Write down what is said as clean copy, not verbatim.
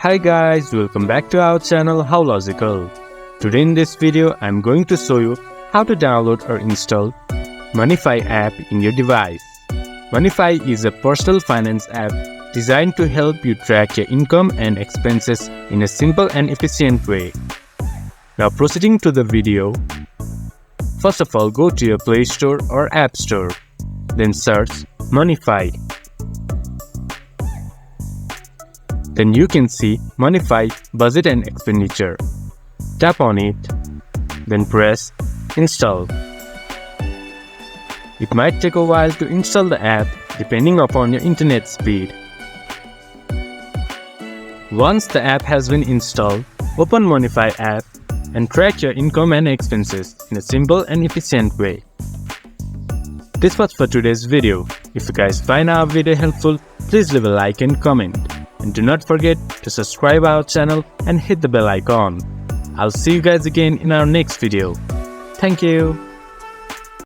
Hi guys, welcome back to our channel How Logical. Today in this video, I'm going to show you how to download or install Monefy app in your device. Monefy is a personal finance app designed to help you track your income and expenses in a simple and efficient way. Now proceeding to the video, first of all go to your Play Store or App Store, then search Monefy. Then you can see Monefy Budget and Expenditure. Tap on it, then press Install. It might take a while to install the app depending upon your internet speed. Once the app has been installed, open Monefy app and track your income and expenses in a simple and efficient way. This was for today's video. If you guys find our video helpful, please leave a like and comment. And do not forget to subscribe our channel and hit the bell icon. I'll see you guys again in our next video. Thank you.